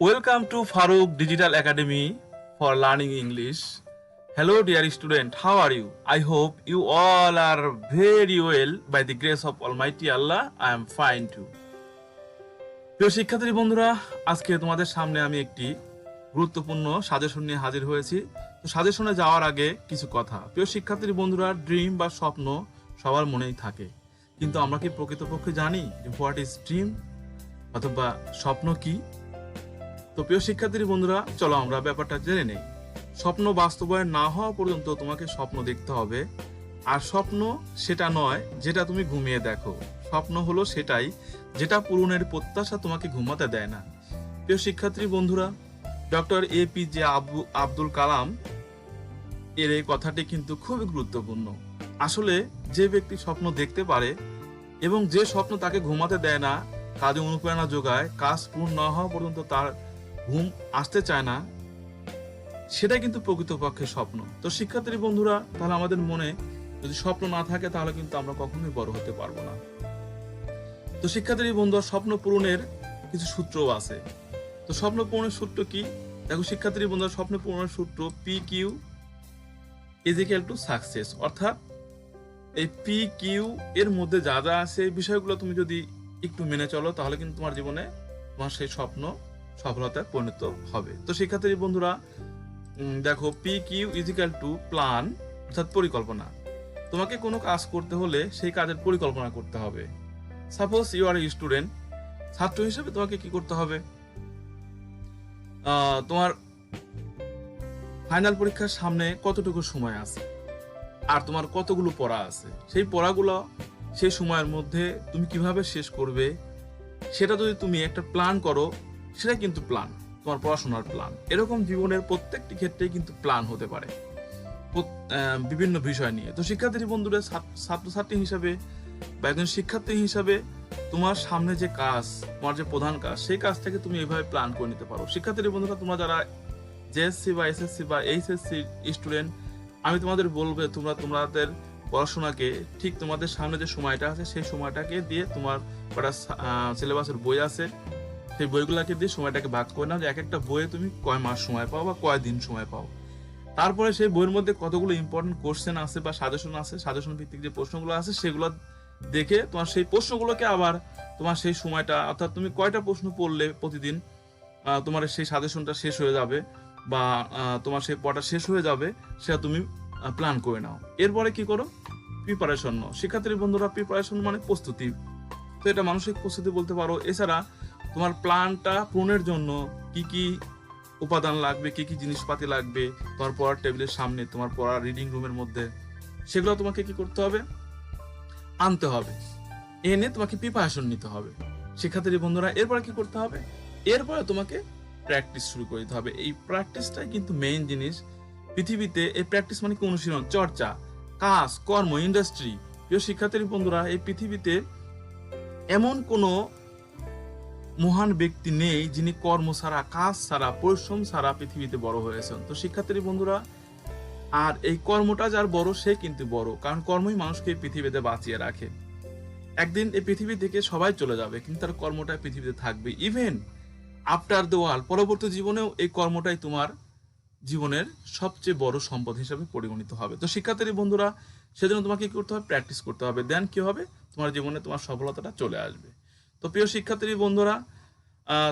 Welcome to Farooq Digital Academy for Learning English. Hello, dear student. How are you? I hope you all are very well by the grace of Almighty Allah. I am fine too. প্রিয় শিক্ষার্থী বন্ধুরা, আজকে তোমাদের সামনে আমি একটি গুরুত্বপূর্ণ suggestion নিয়ে হাজির হয়েছি। তো সাজেশনে যাওয়ার আগে কিছু কথা। প্রিয় শিক্ষার্থী বন্ধুরা, ড্রিম বা স্বপ্ন সবার মনেই থাকে, কিন্তু আমরা কি প্রকৃতপক্ষে জানি যে হোয়াট ইজ ড্রিম অথবা স্বপ্ন কি? তো প্রিয় শিক্ষার্থী বন্ধুরা, চলো আমরা ব্যাপারটা জেনে নেই। স্বপ্ন বাস্তবায়ন না হওয়া পর্যন্ত তোমাকে স্বপ্ন দেখতে হবে। আর স্বপ্ন সেটা নয় যেটা তুমি ঘুমিয়ে দেখো, স্বপ্ন হলো সেটাই যেটা পূরণের প্রত্যাশা তোমাকে ঘুমাতে দেয় না। প্রিয় শিক্ষার্থী বন্ধুরা, ডক্টর APJ আব্দুল কালাম এর এই কথাটি কিন্তু খুবই গুরুত্বপূর্ণ। আসলে যে ব্যক্তি স্বপ্ন দেখতে পারে এবং যে স্বপ্ন তাকে ঘুমাতে দেয় না, কাজে অনুপ্রেরণা যোগায়, কাজ পূর্ণ না হওয়া পর্যন্ত তার ঘুম আসতে চায় না, সেটা কিন্তু প্রকৃতপক্ষে স্বপ্ন। তো শিক্ষার্থী বন্ধুরা, তাহলে আমাদের মনে যদি স্বপ্ন না থাকে তাহলে কিন্তু আমরা কখনোই বড় হতে পারবো না। তো শিক্ষার্থী বন্ধুরা, স্বপ্ন পূরণের কিছু সূত্রও আছে। তো স্বপ্ন পূরণের সূত্র কি? দেখো শিক্ষার্থী বন্ধুরা, স্বপ্ন পূরণের সূত্র PQ = সাকসেস। অর্থাৎ এই PQ এর মধ্যে যা যা আছে এই বিষয়গুলো তুমি যদি একটু মেনে চলো তাহলে কিন্তু তোমার জীবনে তোমার সেই স্বপ্ন সফলতায় পরিণত হবে। তো শিক্ষার্থী বন্ধুরা, দেখো PQ = প্ল্যান, অর্থাৎ পরিকল্পনা। তোমাকে কোনো কাজ করতে হলে সেই কাজের পরিকল্পনা করতে হবে। সাপোজ ইউ আর স্টুডেন্ট, ছাত্র হিসেবে তোমাকে কি করতে হবে? তোমার ফাইনাল পরীক্ষার সামনে কতটুকু সময় আছে আর তোমার কতগুলো পড়া আছে, সেই পড়াগুলো সেই সময়ের মধ্যে তুমি কিভাবে শেষ করবে সেটা যদি তুমি একটা প্ল্যান করো, সেটা কিন্তু প্ল্যান, তোমার পড়াশোনার প্ল্যান। এরকম জীবনের প্রত্যেকটি ক্ষেত্রেই কিন্তু প্ল্যান হতে পারে বিভিন্ন বিষয় নিয়ে। তো শিক্ষার্থী বন্ধুরা, ছাত্রছাত্রী হিসাবে বা একজন শিক্ষার্থী হিসাবে তোমার সামনে যে কাজ, তোমার যে প্রধান কাজ, সেই কাজটাকে তুমি এইভাবে প্ল্যান করে নিতে পারো। শিক্ষার্থী বন্ধুরা, তোমরা যারা JSC বা SSC বা HSC স্টুডেন্ট, আমি তোমাদের বলবো তোমরা তোমাদের পড়াশোনাকে ঠিক তোমাদের সামনে যে সময়টা আছে সেই সময়টাকে দিয়ে, তোমার কটা সিলেবাসের বই আছে সেই বইগুলোকে দিয়ে সময়টাকে ভাগ করে নাও যে এক একটা বইয়ে তুমি কয় মাস সময় পাও বা কয় দিন সময় পাও। তারপরে সেই বইয়ের মধ্যে কতগুলো ইম্পর্টেন্ট কোশ্চেন আছে বা সাজেশন আছে, সাজেশন ভিত্তিক যে প্রশ্নগুলো আছে সেগুলো দেখে তোমার সেই প্রশ্নগুলোকে আবার তোমার সেই সময়টা, অর্থাৎ তুমি কয়টা প্রশ্ন পড়লে প্রতিদিন তোমার সেই সাজেশনটা শেষ হয়ে যাবে বা তোমার সেই পড়া শেষ হয়ে যাবে, সেটা তুমি প্ল্যান করে নাও। এরপরে কি করো? প্রিপারেশন নাও। শিক্ষার্থী বন্ধুরা, প্রিপারেশন মানে প্রস্তুতি। তো এটা মানসিক প্রস্তুতি বলতে পারো। এছাড়া তোমার প্ল্যানটা পূরণের জন্য কি কি উপাদান লাগবে, কি কি জিনিসপাতি লাগবে তোমার পড়ার টেবিলের সামনে, তোমার পড়ার রিডিং রুমের মধ্যে, সেগুলো তোমাকে কি করতে হবে? আনতে হবে। এনে তোমাকে প্রিপারেশন নিতে হবে। শিক্ষার্থী বন্ধুরা, এরপরে কি করতে হবে? এরপরে তোমাকে প্র্যাকটিস শুরু করে দিতে হবে। এই প্র্যাকটিসটাই কিন্তু মেইন জিনিস পৃথিবীতে। এই প্র্যাকটিস মানে কি? অনুশীলন, চর্চা, কাজ, কর্ম, ইন্ডাস্ট্রি। প্রিয় শিক্ষার্থী বন্ধুরা, এই পৃথিবীতে এমন কোনো মহান ব্যক্তি নেই যিনি কর্ম ছাড়া, কাজ ছাড়া, পরিশ্রম ছাড়া পৃথিবীতে বড় হয়েছেন। তো শিক্ষার্থী বন্ধুরা, আর এই কর্মটা যার বড় সে কিন্তু বড়, কারণ কর্মই মানুষকে পৃথিবীতে বাঁচিয়ে রাখে। একদিন এই পৃথিবী থেকে সবাই চলে যাবে, কিন্তু তার কর্মটা পৃথিবীতে থাকবে। ইভেন আফটার দ্য ওয়ার্ল্ড, পরবর্তী জীবনেও এই কর্মটাই তোমার জীবনের সবচেয়ে বড় সম্পদ হিসাবে পরিগণিত হবে। তো শিক্ষার্থী বন্ধুরা, সেজন্য তোমাকে কি করতে হবে? প্র্যাকটিস করতে হবে। দেন কি হবে? তোমার জীবনে তোমার সফলতাটা চলে আসবে। তো প্রিয় শিক্ষার্থী বন্ধুরা,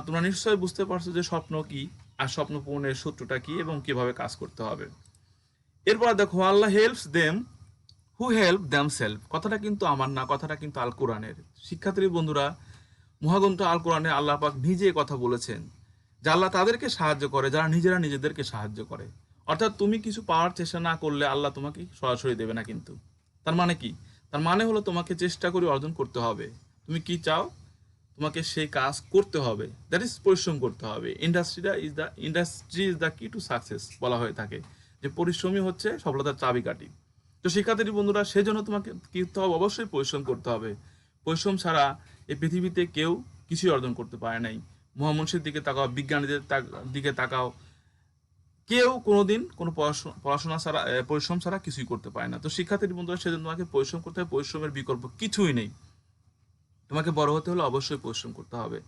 তোমরা নিশ্চয়ই বুঝতে পারছো যে স্বপ্ন কি আর স্বপ্ন পূরণের সূত্রটা কি এবং কিভাবে কাজ করতে হবে। এরপর দেখো, আল্লাহ helps them who help themselves. কথাটা কিন্তু আমার না, কথাটা কিন্তু আল কোরআনের। শিক্ষার্থী বন্ধুরা, মহাগ্রন্থ আল কোরআনে আল্লাহ পাক নিজে কথা বলেছেন যে আল্লাহ তাদেরকে সাহায্য করে যারা নিজেরা নিজেদেরকে সাহায্য করে। অর্থাৎ তুমি কিছু পাওয়ার চেষ্টা না করলে আল্লাহ তোমাকে সরাসরি দেবে না কিন্তু। তার মানে কি? তার মানে হলো তোমাকে চেষ্টা করে অর্জন করতে হবে। তুমি কি চাও, তোমাকে সেই কাজ করতে হবে, দ্যাট ইজ পরিশ্রম করতে হবে। ইন্ডাস্ট্রি ইজ দ্য কি টু সাকসেস বলা হয়ে থাকে, যে পরিশ্রমই হচ্ছে সফলতার চাবিকাঠি। তো শিক্ষার্থী বন্ধুরা, সেই জন্য তোমাকে কি করতে হবে? অবশ্যই পরিশ্রম করতে হবে। পরিশ্রম ছাড়া এই পৃথিবীতে কেউ কিছুই অর্জন করতে পারে নাই। মহামনীষীর দিকে তাকাও, বিজ্ঞানীদের দিকে তাকাও, কেউ কোনোদিন কোনো পড়াশোনা ছাড়া, পরিশ্রম ছাড়া কিছুই করতে পারে না। তো শিক্ষার্থী বন্ধুরা, সেজন্য তোমাকে পরিশ্রম করতে হবে। পরিশ্রমের বিকল্প কিছুই নেই। তোমাকে বড় হতে হলে অবশ্যই পরিশ্রম করতে হবে।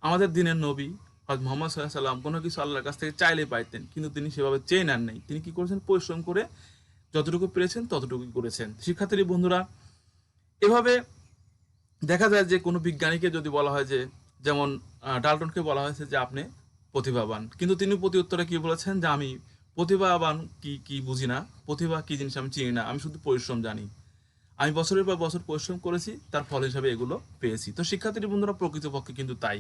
আমাদের দিনের নবী হযরত মুহাম্মদ সাল্লাল্লাহু আলাইহি সাল্লাম কোনো কিছু আল্লাহর কাছ থেকে চাইলে পাইতেন, কিন্তু তিনি সেভাবে চেয়ে নেন নাই। তিনি কি করেছেন? পরিশ্রম করে যতটুকু পেরেছেন ততটুকুই করেছেন। শিক্ষার্থী বন্ধুরা, এভাবে দেখা যায় যে কোনো বিজ্ঞানীকে যদি বলা হয় যে, যেমন ডাল্টনকে বলা হয়েছে যে আপনি প্রতিভাবান, কিন্তু তিনি প্রতি উত্তরে কি বলেছেন যে আমি প্রতিভাবান কি কি বুঝি না, প্রতিভা কি জিনিস আমি চিনি না, আমি শুধু পরিশ্রম জানি। আমি বছরের পর বছর পরিশ্রম করেছি, তার ফল হিসাবে এগুলো পেয়েছি। তো শিক্ষার্থী বন্ধুরা, প্রকৃতপক্ষে কিন্তু তাই,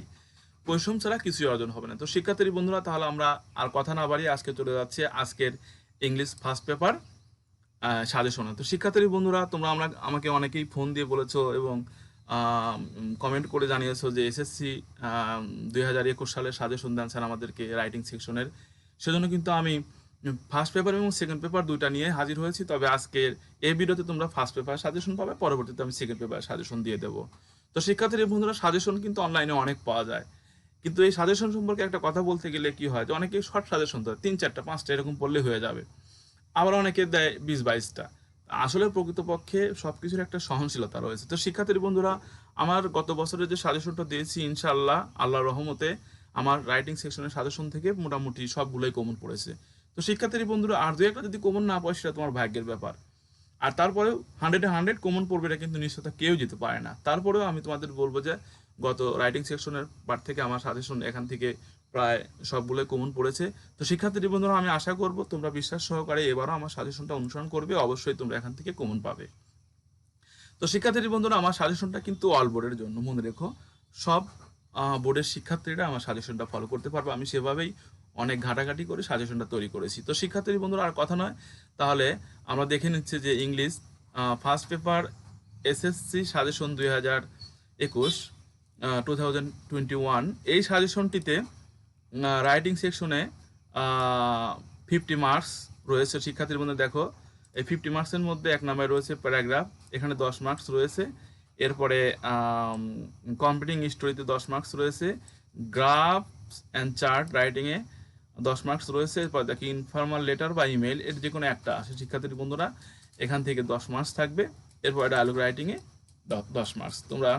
পরিশ্রম ছাড়া কিছুই অর্জন হবে না। তো শিক্ষার্থী বন্ধুরা, তাহলে আমরা আর কথা না বাড়িয়ে আজকে চলে যাচ্ছে আজকের ইংলিশ ফার্স্ট পেপার সাজেশনে। তো শিক্ষার্থী বন্ধুরা, তোমরা আমাকে অনেকেই ফোন দিয়ে বলেছো এবং কমেন্ট করে জানিয়েছো যে এসএসসি 2021 সালের সাজেশন দেন স্যার আমাদেরকে রাইটিং সেকশনের। সেজন্য কিন্তু আমি ফার্স্ট পেপার এবং সেকেন্ড পেপার দুইটা নিয়ে হাজির হয়েছি। তবে আজকের এই ভিডিওতে তোমরা ফার্স্ট পেপার সাজেশন পাবে, পরবর্তীতে আমি সেকেন্ড পেপার সাজেশন দিয়ে দেবো। তো শিক্ষার্থী বন্ধুরা, সাজেশন কিন্তু অনলাইনে অনেক পাওয়া যায়, কিন্তু এই সাজেশন সম্পর্কে একটা কথা বলতে গেলে কি হয় যে অনেকে শর্ট সাজেশন দেয়, 3-4টা 5টা এরকম পড়লে হয়ে যাবে, আবার অনেকে দেয় 20-22টা। আসলে প্রকৃতপক্ষে সবকিছুর একটা সহনশীলতা রয়েছে। তো শিক্ষার্থী বন্ধুরা, আমার গত বছরের যে সাজেশনটা দিয়েছি, ইনশাআল্লাহ আল্লাহর রহমতে আমার রাইটিং সেকশনের সাজেশন থেকে মোটামুটি সবগুলোই কমন পড়েছে। তো শিক্ষার্থী বন্ধুরা, আর দু একটা যদি কমন না পড়ে সেটা তোমার ভাগ্যের ব্যাপার। আর তারপরেও 100-এ 100 কমন পড়বে, এটা কিন্তু নিশ্চয়তা কেউ যেতে পারে না। তারপরেও আমি তোমাদের বলবো যে গত রাইটিং সেকশনের পার্ট থেকে আমার সাজেশন এখান থেকে প্রায় সবগুলোই কমন পড়েছে। তো শিক্ষার্থী বন্ধুরা, আমি আশা করব তোমরা বিশ্বাস সহকারে এবারও আমার সাজেশনটা অনুসরণ করবে, অবশ্যই তোমরা এখান থেকে কমন পাবে। তো শিক্ষার্থী বন্ধুরা, আমার সাজেশনটা কিন্তু অল বোর্ডের জন্য, মনে রেখো, সব বোর্ডের শিক্ষার্থীরা আমার সাজেশনটা ফলো করতে পারবে। আমি সেভাবেই অনেক ঘাটাঘাটি করে সাজেশনটা তৈরি করেছি। তো শিক্ষার্থী বন্ধুরা, আর কথা নয়, তাহলে আমরা দেখে নিচ্ছি যে English first paper SSC suggestion 2021 2021 এই সাজেশনটিতে রাইটিং সেকশনে 50 মার্কস রয়েছে। শিক্ষার্থীর মধ্যে দেখো, এই 50 মার্কসের মধ্যে 1 নম্বরে রয়েছে প্যারাগ্রাফ, এখানে 10 মার্কস রয়েছে। এরপরে কম্পিটিং স্টোরিতে 10 মার্কস রয়েছে, গ্রাফস অ্যান্ড চার্ট রাইটিংয়ে 10 মার্কস রয়েছে। এরপর দেখি ইনফর্মাল লেটার বা ইমেল, এর যে কোনো একটা আসে শিক্ষার্থী বন্ধুরা, এখান থেকে 10 মার্কস থাকবে। এরপর ডায়ালগ রাইটিংয়ে 10 মার্কস। তোমরা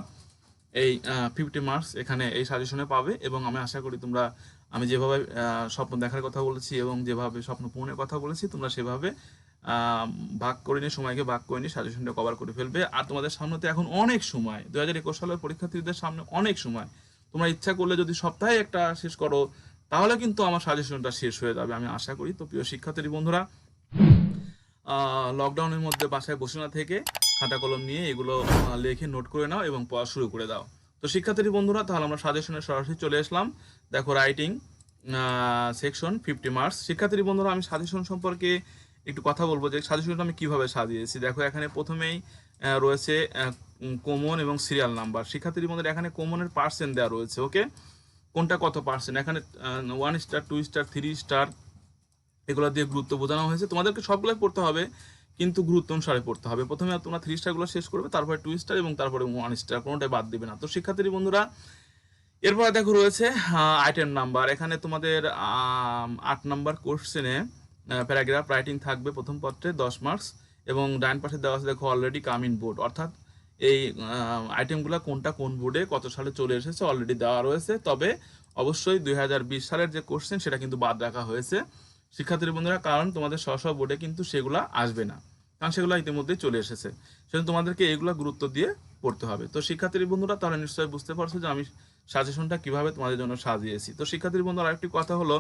এই 50 মার্কস এখানে এই সাজেশনে পাবে, এবং আমি আশা করি তোমরা, আমি যেভাবে স্বপ্ন দেখার কথা বলেছি এবং যেভাবে স্বপ্ন পূরণের কথা বলেছি, তোমরা সেভাবে ভাগ করে নিয়ে, সময়কে ভাগ করে নিয়ে সাজেশনটা কভার করে ফেলবে। আর তোমাদের সামনে তো এখন অনেক সময়, 2021 সালের পরীক্ষার্থীদের সামনে অনেক সময়। তোমরা ইচ্ছা করলে যদি সপ্তাহে একটা শেষ করো, তাহলে কিন্তু আমার সাজেশনটা শেষ হয়ে যাবে, আমি আশা করি। তো প্রিয় শিক্ষার্থী বন্ধুরা, লকডাউনের মধ্যে বাসায় বসে না থেকে খাতা কলম নিয়ে এগুলো লিখে নোট করে নাও এবং পড়া শুরু করে দাও। তো শিক্ষার্থী বন্ধুরা, তাহলে আমরা সাজেশনে সরাসরি চলে আসলাম। দেখো, রাইটিং সেকশন 50 মার্কস। শিক্ষার্থী বন্ধুরা, আমি সাজেশন সম্পর্কে একটু কথা বলবো যে সাজেশনটা আমি কিভাবে সাজিয়েছি। দেখো, এখানে প্রথমেই রয়েছে কমন এবং সিরিয়াল নাম্বার। শিক্ষার্থী বন্ধুরা, এখানে কমনের পার্সেন্ট দেওয়া রয়েছে, ওকে, কোনটা কত পার্সেন্ট, এখানে 1 স্টার, 2 স্টার, 3 স্টার, এগুলো দিয়ে গুরুত্ব বোঝানো হয়েছে। তোমাদেরকে সবগুলোই পড়তে হবে, কিন্তু গুরুত্ব অনুসারে পড়তে হবে। প্রথমে তোমরা 3 স্টারগুলো শেষ করবে, তারপরে 2 স্টার এবং তারপরে 1 স্টার, কোনোটাই বাদ দিবে না। তো শিক্ষার্থী বন্ধুরা, এরপরে দেখো রয়েছে আইটেম নাম্বার। এখানে তোমাদের 8 নাম্বার কোশ্চেনে প্যারাগ্রাফ রাইটিং থাকবে প্রথম পত্রে, 10 মার্কস। এবং ডাইন পাশে দেওয়া আছে দেখো, অলরেডি কাম ইন বোর্ড, অর্থাৎ এই আইটেমগুলো কোনটা কোন বোর্ডে কত সালে চলে এসেছে অলরেডি দেওয়া রয়েছে। তবে অবশ্যই 2020 সালের যে কোশ্চেন সেটা কিন্তু বাদ রাখা হয়েছে শিক্ষার্থী বন্ধুরা, কারণ তোমাদের স্ব বোর্ডে কিন্তু সেগুলো আসবে না, কারণ সেগুলো ইতিমধ্যে চলে এসেছে। সেজন্য তোমাদেরকে এগুলো গুরুত্ব দিয়ে পড়তে হবে। তো শিক্ষার্থী বন্ধুরা, তাহলে নিশ্চয়ই বুঝতে পারছো যে আমি সাজেশনটা কিভাবে তোমাদের জন্য সাজিয়েছি। তো শিক্ষার্থী বন্ধুরা, আরেকটি কথা হলো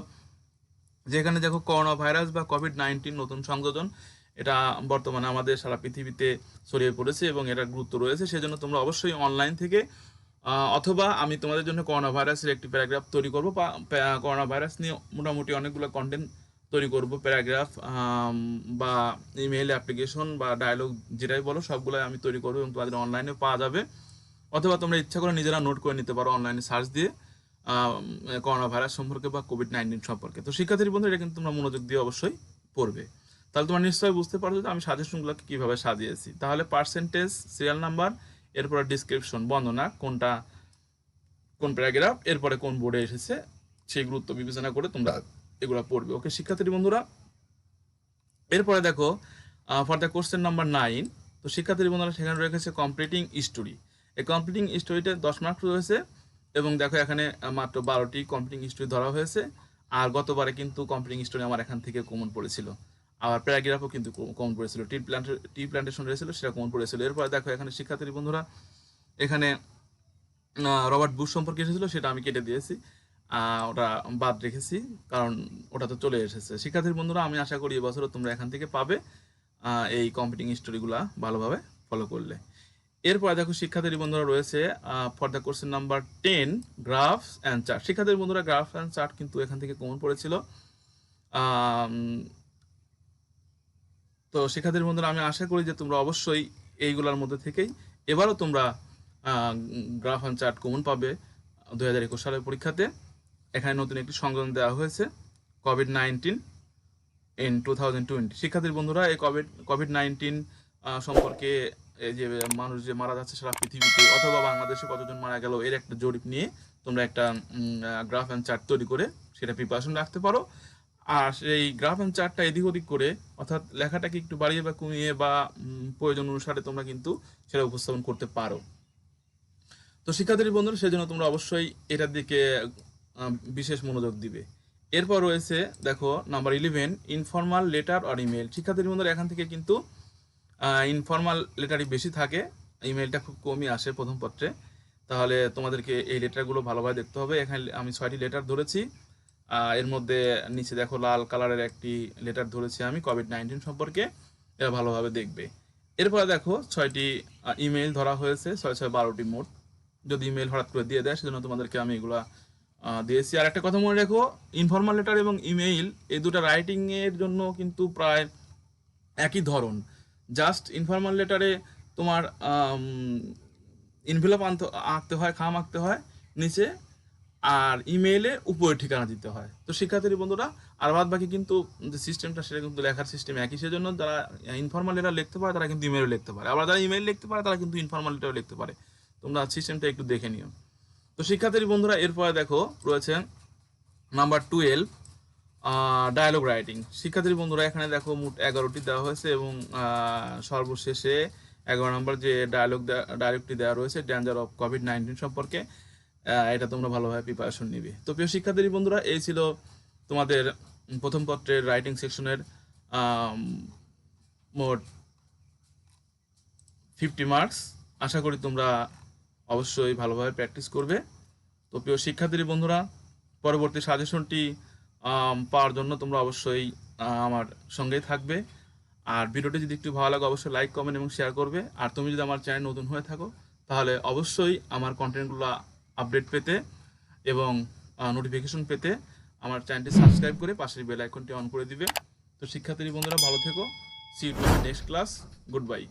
যে এখানে দেখো, করোনা ভাইরাস বা কোভিড-19 নতুন সংযোজন, এটা বর্তমানে আমাদের সারা পৃথিবীতে ছড়িয়ে পড়েছে এবং এটার গুরুত্ব রয়েছে। সেজন্য তোমরা অবশ্যই অনলাইন থেকে অথবা আমি তোমাদের জন্য করোনা ভাইরাসের একটি প্যারাগ্রাফ তৈরি করবো, করোনা ভাইরাস নিয়ে মোটামুটি অনেকগুলো কন্টেন্ট তৈরি করব, প্যারাগ্রাফ বা ইমেইল অ্যাপ্লিকেশন বা ডায়লগ, যেটাই বলো সবগুলোই আমি তৈরি করবো এবং তোমাদের অনলাইনে পাওয়া যাবে। অথবা তোমরা ইচ্ছা করে নিজেরা নোট করে নিতে পারো অনলাইনে সার্চ দিয়ে করোনা ভাইরাস সম্পর্কে বা কোভিড-19 সম্পর্কে। তো শিক্ষার্থী বন্ধুরা, এটা কিন্তু তোমরা মনোযোগ দিয়ে অবশ্যই পড়বে। তাহলে তোমরা নিশ্চয়ই বুঝতে পারছো যে আমি সাজেশনগুলোকে কীভাবে সাজিয়েছি। তাহলে পার্সেন্টেজ, সিরিয়াল নাম্বার, এরপরে ডিসক্রিপশন, বর্ণনা, কোনটা কোন প্যারাগ্রাফ, এরপরে কোন বোর্ডে এসেছে, সেই গুরুত্ব বিবেচনা করে তোমরা এগুলো পড়বে, ওকে শিক্ষার্থী বন্ধুরা। এরপরে দেখো, ফর দ্য কোশ্চেন নাম্বার 9, তো শিক্ষার্থী বন্ধুরা সেখানে রেখেছে কমপ্লিটিং স্টোরি। এই কমপ্লিটিং স্টোরিতে 10 মার্কস রয়েছে এবং দেখো এখানে মাত্র 12টি কম্পিউটিং স্টোরি ধরা হয়েছে। আর গতবারে কিন্তু কম্পিউটিং স্টোরি আমার এখান থেকে কমন পড়েছিল। আবার প্যারাগ্রাফও কিন্তু কমন পড়েছিল, টি প্ল্যান্টেশন রয়েছিল সেটা কমন পড়েছিল। এরপরে দেখো এখানে শিক্ষার্থী বন্ধুরা এখানে রবার্ট বুশ সম্পর্কে এসেছিল, সেটা আমি কেটে দিয়েছি, ওটা বাদ রেখেছি কারণ ওটা তো চলে এসেছে। শিক্ষার্থী বন্ধুরা আমি আশা করি এবছরও তোমরা এখান থেকে পাবে এই কম্পিউটিং স্টোরিগুলা ভালোভাবে ফলো করলে। এরপরে দেখো শিক্ষার্থী বন্ধুরা রয়েছে for the question number 10 grasp and chart. শিক্ষার্থী বন্ধুরা গ্রাফ অ্যান্ড চার্ট কিন্তু এখান থেকে কমন পড়েছিল। তো শিক্ষার্থী বন্ধুরা আমি আশা করি যে তোমরা অবশ্যই এইগুলোর মধ্যে থেকেই এবারও তোমরা গ্রাফ অ্যান্ড চার্ট কমন পাবে 2021 সালের পরীক্ষাতে। এখানে নতুন একটি সংযোজন দেওয়া হয়েছে, কোভিড-19 ইন 2020। শিক্ষার্থী বন্ধুরা এই কোভিড-19 সম্পর্কে এই যে মানুষ যে মারা যাচ্ছে সারা পৃথিবীতে অথবা বাংলাদেশে কতজন মারা গেল এর একটা জরিপ নিয়ে তোমরা একটা গ্রাফ অ্যান্ড চার্ট তৈরি করে সেটা প্রিপারেশন রাখতে পারো। আর সেই গ্রাফ অ্যান্ড চার্টটা এদিক ওদিক করে অর্থাৎ লেখাটাকে একটু বাড়িয়ে বা কমিয়ে বা প্রয়োজন অনুসারে তোমরা কিন্তু সেটা উপস্থাপন করতে পারো। তো শিক্ষার্থী বন্ধুরা সেজন্য তোমরা অবশ্যই এটার দিকে বিশেষ মনোযোগ দিবে। এরপর রয়েছে দেখো নাম্বার 11 ইনফর্মাল লেটার আর ইমেল। শিক্ষার্থী বন্ধুরা এখান থেকে কিন্তু ইনফর্মাল লেটারই বেশি থাকে, ইমেলটা খুব কমই আসে প্রথম পত্রে। তাহলে তোমাদেরকে এই লেটারগুলো ভালোভাবে দেখতে হবে। এখানে আমি 6টি লেটার ধরেছি, এর মধ্যে নিচে দেখো লাল কালারের একটি লেটার ধরেছি আমি কোভিড-19 সম্পর্কে, এটা ভালোভাবে দেখবে। এরপরে দেখো 6টি ইমেল ধরা হয়েছে, 6-6-12টি মোট। যদি ইমেল হঠাৎ করে দিয়ে দেয় সেজন্য তোমাদেরকে আমি এগুলা দিয়েছি। আর একটা কথা মনে রেখো, ইনফর্মাল লেটার এবং ইমেইল এই দুটো রাইটিংয়ের জন্য কিন্তু প্রায় একই ধরন। জাস্ট ইনফর্মাল লেটারে তোমার ইনভেলপ আঁকতে হয়, খাম আঁকতে হয় নিচে, আর ইমেইলে উপরে ঠিকানা দিতে হয়। তো শিক্ষার্থী বন্ধুরা আর বাদ বাকি কিন্তু যে সিস্টেমটা সেটা কিন্তু লেখার সিস্টেম একই। সেজন্য যারা ইনফর্মাল লেটার লিখতে পারে তারা কিন্তু ইমেইলে লিখতে পারে, আবার যারা ইমেইল লিখতে পারে তারা কিন্তু ইনফর্মাল লেটারও লিখতে পারে। তোমরা সিস্টেমটা একটু দেখে নিও। তো শিক্ষার্থী বন্ধুরা এরপরে দেখো রয়েছে নাম্বার 12 ডায়ালগ রাইটিং। শিক্ষার্থী বন্ধুরা এখানে দেখো মোট 11টি দেওয়া হয়েছে এবং সর্বশেষে 11 নম্বর যে ডায়ালগটি দেওয়া রয়েছে ডেঞ্জার অফ কোভিড-19 সম্পর্কে, এটা তোমরা ভালোভাবে প্রিপারেশন নিবে। তো প্রিয় শিক্ষার্থী বন্ধুরা এই ছিল তোমাদের প্রথম পত্রের রাইটিং সেকশনের মোট 50 মার্কস। আশা করি তোমরা অবশ্যই ভালোভাবে প্র্যাকটিস করবে। তো প্রিয় শিক্ষার্থী বন্ধুরা পরবর্তী সাজেশনটি পাওয়ার জন্য তোমরা অবশ্যই আমার সঙ্গেই থাকবে। আর ভিডিওটি যদি একটু ভালো লাগে অবশ্যই লাইক, কমেন্ট এবং শেয়ার করবে। আর তুমি যদি আমার চ্যানেল নতুন হয়ে থাকো তাহলে অবশ্যই আমার কন্টেন্টগুলো আপডেট পেতে এবং নোটিফিকেশন পেতে আমার চ্যানেলটি সাবস্ক্রাইব করে পাশের বেল আইকনটি অন করে দিবে। তো শিক্ষার্থী বন্ধুরা ভালো থেকো। See you to next class. Good bye.